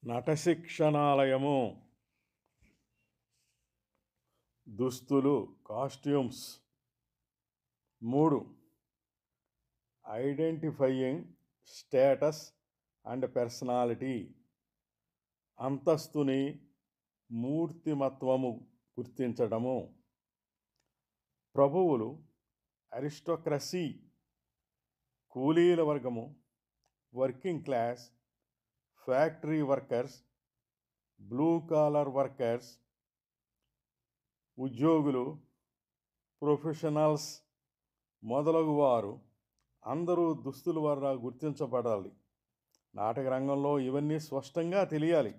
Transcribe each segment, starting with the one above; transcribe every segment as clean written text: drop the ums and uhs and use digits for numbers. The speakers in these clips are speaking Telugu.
నటశిక్షణాలయము. దుస్తులు, costumes. 3. Identifying status and personality. అంతస్తుని, మూర్తిమత్వము గుర్తించడము. ప్రభువులు, అరిస్టోక్రసీ. కూలీల వర్గము, working class, factory workers, blue collar workers. ఉద్యోగులు, ప్రొఫెషనల్స్ మొదలగువారు అందరూ దుస్తుల వల్ల గుర్తించబడాలి. నాటక రంగంలో ఇవన్నీ స్పష్టంగా తెలియాలి.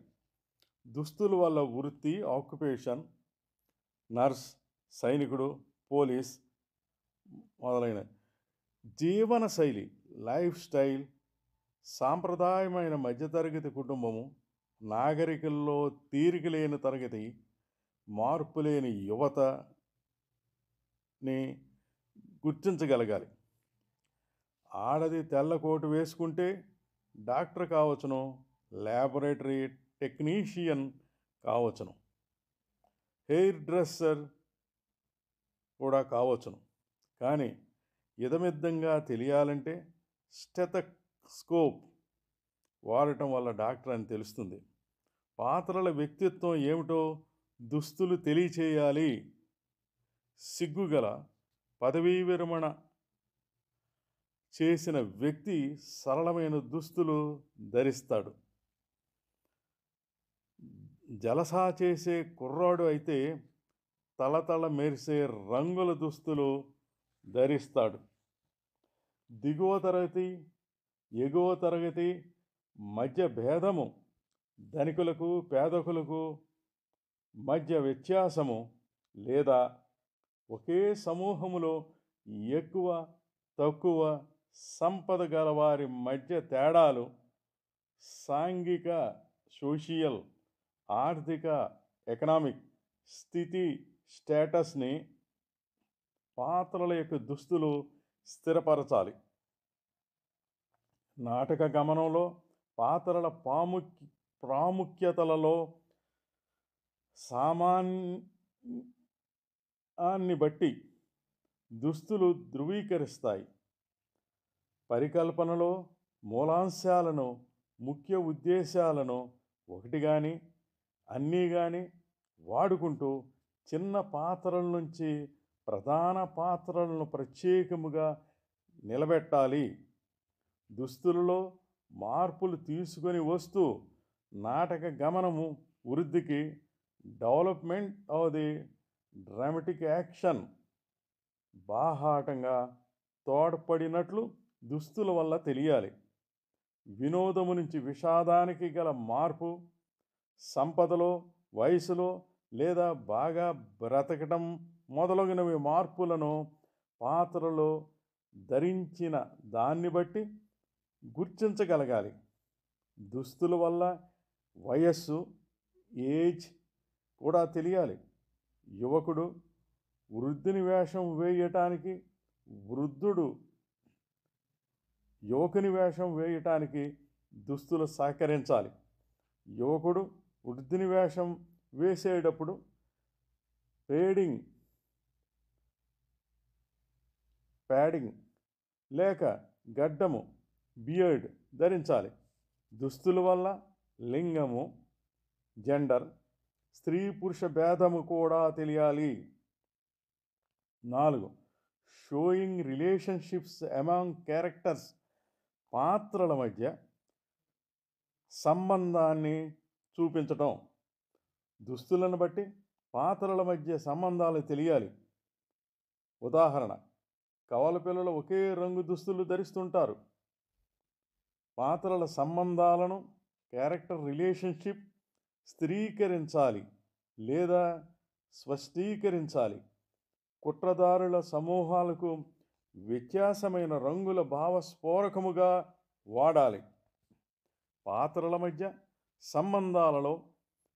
దుస్తుల వల్ల వృత్తి, ఆక్యుపేషన్, నర్స్, సైనికుడు, పోలీస్ మొదలైన జీవన శైలి, లైఫ్ స్టైల్. సాంప్రదాయమైన మధ్యతరగతి కుటుంబము, నాగరికల్లో తీరిక లేని తరగతి, మార్పు లేని యువతని గుర్తించగలగాలి. ఆడది తెల్ల కోటు వేసుకుంటే డాక్టర్ కావచ్చును, ల్యాబొరేటరీ టెక్నీషియన్ కావచ్చును, హెయిర్ డ్రెస్సర్ కూడా కావచ్చును. కానీ ఇదమిద్దంగా తెలియాలంటే స్టెతస్కోప్ వాడటం వల్ల డాక్టర్ అని తెలుస్తుంది. పాత్రల వ్యక్తిత్వం ఏమిటో దుస్తులు తెలియచేయాలి. సిగ్గుగల, పదవీ విరమణ చేసిన వ్యక్తి సరళమైన దుస్తులు ధరిస్తాడు. జలసా చేసే కుర్రాడు అయితే తళతళ మెరిసే రంగుల దుస్తులు ధరిస్తాడు. దిగువ తరగతి, ఎగువ తరగతి మధ్య భేదము, ధనికులకు పేదకులకు మధ్య వ్యత్యాసము, లేదా ఒకే సమూహములో ఎక్కువ తక్కువ సంపద గలవారి మధ్య తేడాలు, సాంఘిక, సోషియల్, ఆర్థిక, ఎకనామిక్ స్థితి, స్టేటస్ని పాత్రల యొక్క దుస్తులు స్థిరపరచాలి. నాటక గమనంలో పాత్రల ప్రాముఖ్యతలలో సామాన్యాన్ని బట్టి దుస్తులు ధృవీకరిస్తాయి. పరికల్పనలో మూలాంశాలను, ముఖ్య ఉద్దేశాలను ఒకటి కానీ అన్నీ కానీ వాడుకుంటూ చిన్న పాత్రల నుంచి ప్రధాన పాత్రలను ప్రత్యేకముగా నిలబెట్టాలి. దుస్తులలో మార్పులు తీసుకొని వస్తూ నాటక గమనము వృద్ధికి, development of the dramatic action బాహాటంగా తోడ్పడినట్లు దుస్తుల వల్ల తెలియాలి. వినోదము నుంచి విషాదానికి గల మార్పు, సంపదలో, వయసులో లేదా బాగా బ్రతకడం మొదలగునవి మార్పులను పాత్రలో ధరించిన దాన్ని బట్టి గుర్తించగలగాలి. దుస్తుల వల్ల వయస్సు, ఏజ్ కూడా తెలియాలి. యువకుడు వృద్ధుని వేషం వేయటానికి, వృద్ధుడు యువకుని వేషం వేయటానికి దుస్తులు సహకరించాలి. యువకుడు వృద్ధుని వేషం వేసేటప్పుడు ప్యాడింగ్ లేక గడ్డము, బియర్డ్ ధరించాలి. దుస్తుల వల్ల లింగము, జెండర్, స్త్రీ పురుష భేదము కూడా తెలియాలి. 4. Showing relationships among characters. పాత్రల మధ్య సంబంధాన్ని చూపించటం. దుస్తులను బట్టి పాత్రల మధ్య సంబంధాలు తెలియాలి. ఉదాహరణ, కవల పిల్లలు ఒకే రంగు దుస్తులు ధరిస్తుంటారు. పాత్రల సంబంధాలను, క్యారెక్టర్ రిలేషన్షిప్ స్థిరీకరించాలి లేదా స్పష్టీకరించాలి. కుట్రదారుల సమూహాలకు వ్యత్యాసమైన రంగుల భావస్ఫోరకముగా వాడాలి. పాత్రల మధ్య సంబంధాలలో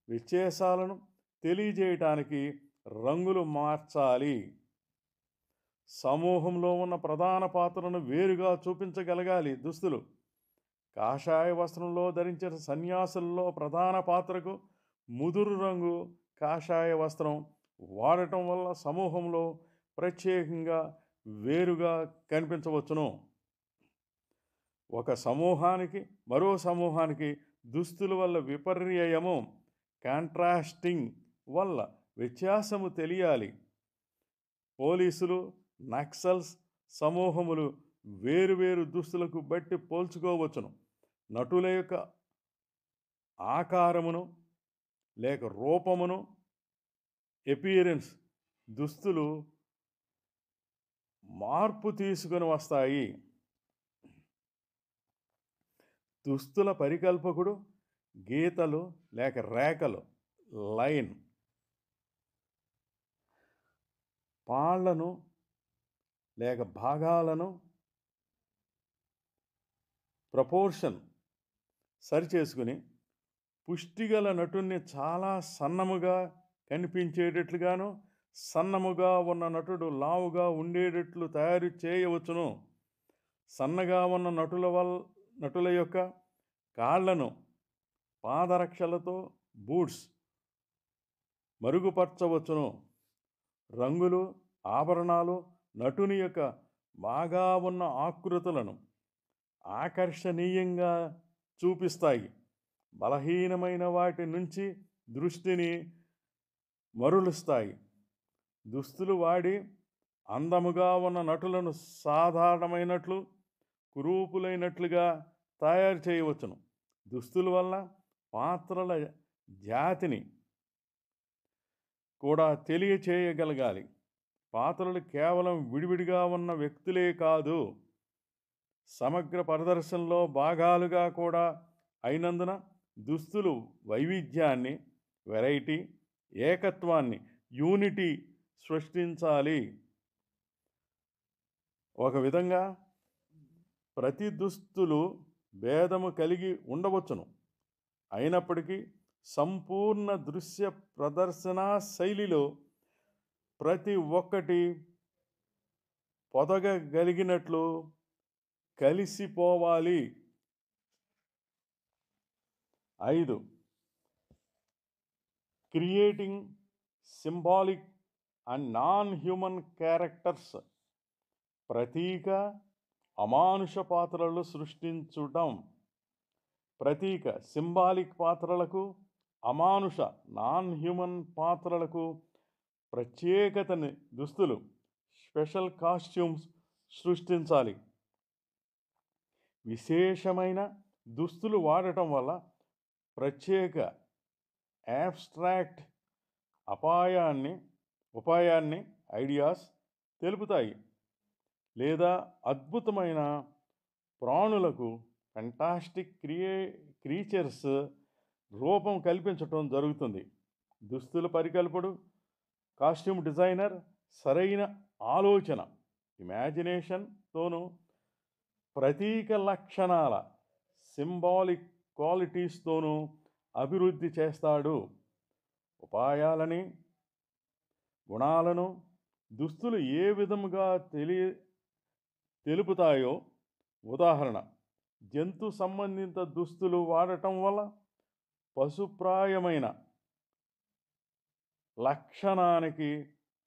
వ్యత్యాసాలను తెలియజేయటానికి రంగులు మార్చాలి. సమూహంలో ఉన్న ప్రధాన పాత్రను వేరుగా చూపించగలగాలి దుస్తులు. కాషాయ వస్త్రంలో ధరించిన సన్యాసుల్లో ప్రధాన పాత్రకు ముదురు రంగు కాషాయ వస్త్రం వాడటం వల్ల సమూహంలో ప్రత్యేకంగా వేరుగా కనిపించవచ్చును. ఒక సమూహానికి మరో సమూహానికి దుస్తుల వల్ల విపర్యయము కాంట్రాస్టింగ్ వల్ల వ్యత్యాసము తెలియాలి. పోలీసులు, నక్సల్స్ సమూహములు వేరువేరు దుస్తులకు బట్టి పోల్చుకోవచ్చును. నటుల యొక్క ఆకారమును లేక రూపమును ఎపియరెన్స్ దుస్తులు మార్పు తీసుకొని వస్తాయి. దుస్తుల పరికల్పకుడు గీతలు లేక రేఖలు లైన్, పాళ్లను లేక భాగాలను ప్రపోర్షన్ సరిచేసుకుని పుష్టిగల నటుణ్ణి చాలా సన్నముగా కనిపించేటట్లుగాను, సన్నముగా ఉన్న నటుడు లావుగా ఉండేటట్లు తయారు చేయవచ్చును. సన్నగా ఉన్న నటుల యొక్క కాళ్లను పాదరక్షలతో బూట్స్ మరుగుపరచవచ్చును. రంగులు, ఆభరణాలు నటుని యొక్క బాగా ఉన్న ఆకృతులను ఆకర్షణీయంగా చూపిస్తాయి. బలహీనమైన వాటి నుంచి దృష్టిని మరలుస్తాయి. దుస్తులు వాడి అందముగా ఉన్న నటులను సాధారణమైనట్లు, కురూపులైనట్లుగా తయారు చేయవచ్చును. దుస్తుల వల్ల పాత్రల జాతిని కూడా తెలియచేయగలగాలి. పాత్రలు కేవలం విడివిడిగా ఉన్న వ్యక్తులే కాదు, సమగ్ర ప్రదర్శనలో భాగాలుగా కూడా అయినందున దుస్తులు వైవిధ్యాన్ని, వెరైటీ, ఏకత్వాన్ని, యూనిటీ సృష్టించాలి. ఒక విధంగా ప్రతి దుస్తులు భేదము కలిగి ఉండవచ్చును. అయినప్పటికీ సంపూర్ణ దృశ్య ప్రదర్శనా శైలిలో ప్రతి ఒక్కటి పొదగగలిగినట్లు కలిసిపోవాలి. 5. Creating symbolic and non human characters. ప్రతీక, అమానుష పాత్రలు సృష్టించటం. ప్రతీక సింబాలిక్ పాత్రలకు, అమానుష నాన్ హ్యూమన్ పాత్రలకు ప్రత్యేకతని దుస్తులు, స్పెషల్ కాస్ట్యూమ్స్ సృష్టించాలి. విశేషమైన దుస్తులు వాడటం వల్ల ప్రత్యేక యాబ్స్ట్రాక్ట్ ఉపాయాన్ని ఐడియాస్ తెలుపుతాయి. లేదా అద్భుతమైన ప్రాణులకు ఫెంటాస్టిక్ క్రీచర్స్ రూపం కల్పించటం జరుగుతుంది. దుస్తుల పరికల్పడు కాస్ట్యూమ్ డిజైనర్ సరైన ఆలోచన ఇమాజినేషన్తోనూ ప్రతీక లక్షణాల సింబాలిక్ క్వాలిటీస్తోనూ అభివృద్ధి చేస్తాడు. ఉపాయాలని, గుణాలను దుస్తులు ఏ విధముగా తెలుపుతాయో. ఉదాహరణ, జంతు సంబంధిత దుస్తులు వాడటం వల్ల పశుప్రాయమైన లక్షణానికి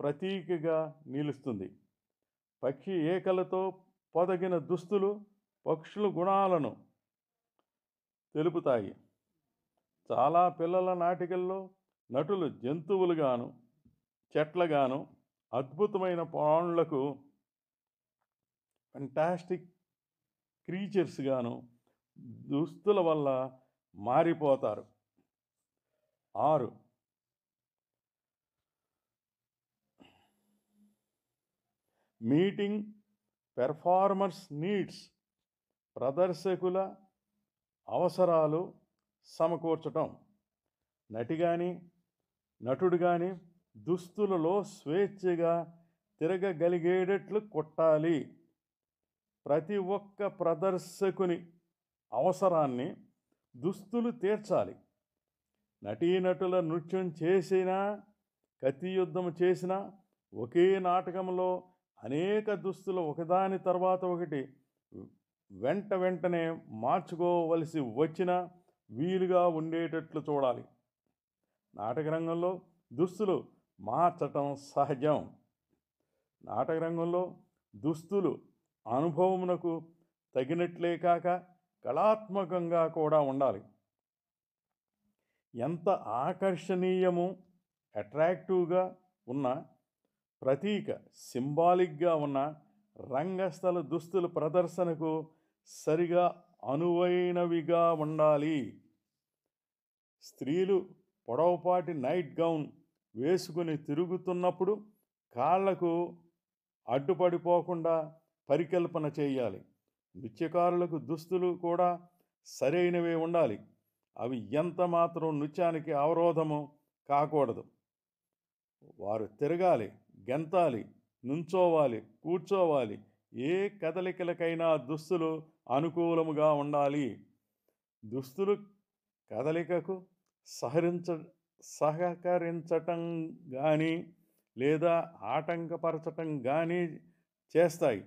ప్రతీకగా నిలుస్తుంది. పక్షి ఏకలతో పొదిగిన దుస్తులు పక్షుల గుణాలను తెలుపుతాయి. చాలా పిల్లల నాటికల్లో నటులు జంతువులుగాను, చెట్లగాను, అద్భుతమైన ప్రాణులకు ఫెంటాస్టిక్ క్రీచర్స్గాను దుస్తుల వల్ల మారిపోతారు. 6. Meeting performers needs. ప్రదర్శకుల అవసరాలు సమకూర్చటం. నటుడు కానీ దుస్తులలో స్వేచ్ఛగా తిరగగలిగేటట్లు కొట్టాలి. ప్రతి ఒక్క ప్రదర్శకుని అవసరాన్ని దుస్తులు తీర్చాలి. నటీనటుల నృత్యం చేసినా, కత్తి యుద్ధం చేసినా, ఒకే నాటకంలో అనేక దుస్తులు ఒకదాని తర్వాత ఒకటి వెంటనే మార్చుకోవలసి వచ్చినా వీలుగా ఉండేటట్లు చూడాలి. నాటక రంగంలో దుస్తులు మార్చటం సహజం. నాటక రంగంలో దుస్తులు అనుభవమునకు తగినట్లే కాక కళాత్మకంగా కూడా ఉండాలి. ఎంత ఆకర్షణీయము, అట్రాక్టివ్గా ఉన్న, ప్రతీక సింబాలిక్గా ఉన్న రంగస్థల దుస్తుల ప్రదర్శనకు సరిగా అనువైనవిగా ఉండాలి. స్త్రీలు పొడవుపాటి నైట్ గౌన్ వేసుకుని తిరుగుతున్నప్పుడు కాళ్లకు అడ్డుపడిపోకుండా పరికల్పన చేయాలి. నృత్యకారులకు దుస్తులు కూడా సరైనవే ఉండాలి. అవి ఎంత మాత్రం నృత్యానికి అవరోధము కాకూడదు. వారు తిరగాలి, గెంతాలి, నుంచోవాలి, కూర్చోవాలి. ఏ కదలికలకైనా దుస్తులు అనుకూలముగా ఉండాలి. దుస్తులు కదలికకు సహకరించటం కానీ లేదా ఆటంకపరచటం కానీ చేస్తాయి.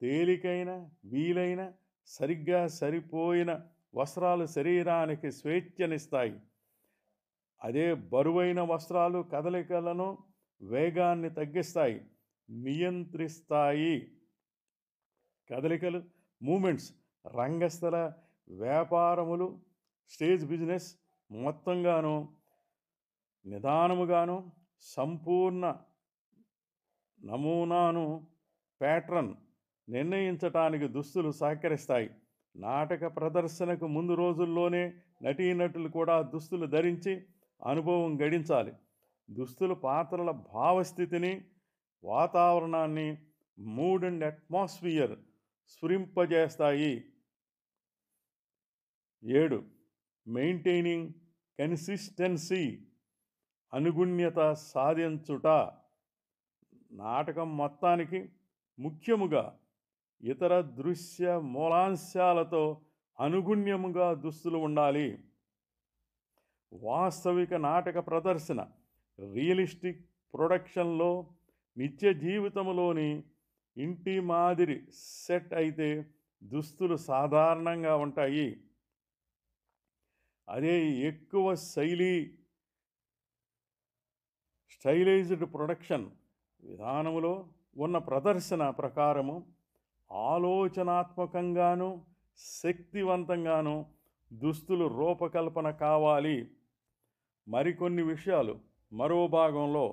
తేలికైన, వీలైన, సరిగ్గా సరిపోయిన వస్త్రాలు శరీరానికి స్వేచ్ఛనిస్తాయి. అదే బరువైన వస్త్రాలు కదలికలను, వేగాన్ని తగ్గిస్తాయి, నియంత్రిస్తాయి. కదలికలు, మూమెంట్స్ రంగస్థల వ్యాపారములు, స్టేజ్ బిజినెస్ మొత్తంగాను నిదానముగాను సంపూర్ణ నమూనాను, ప్యాట్రన్ నిర్ణయించటానికి దుస్తులు సహకరిస్తాయి. నాటక ప్రదర్శనకు ముందు రోజుల్లోనే నటీనటులు కూడా దుస్తులు ధరించి అనుభవం గడించాలి. దుస్తులు పాత్రల భావస్థితిని, వాతావరణాన్ని, మూడ్ అండ్ అట్మాస్ఫియర్ స్ఫురింపజేస్తాయి. 7. మెయింటైనింగ్ కన్సిస్టెన్సీ, అనుగుణ్యత సాధించుట. నాటకం మొత్తానికి, ముఖ్యముగా ఇతర దృశ్య మూలాంశాలతో అనుగుణ్యముగా దుస్తులు ఉండాలి. వాస్తవిక నాటక ప్రదర్శన, రియలిస్టిక్ ప్రొడక్షన్లో, నిత్య జీవితంలోని ఇంటి మాదిరి సెట్ అయితే దుస్తులు సాధారణంగా ఉంటాయి. అదే ఎక్కువ స్టైలైజ్డ్ ప్రొడక్షన్ విధానములో ఉన్న ప్రదర్శన ప్రకారము ఆలోచనాత్మకంగాను, శక్తివంతంగాను దుస్తులు రూపకల్పన కావాలి. మరికొన్ని విషయాలు మరో భాగంలో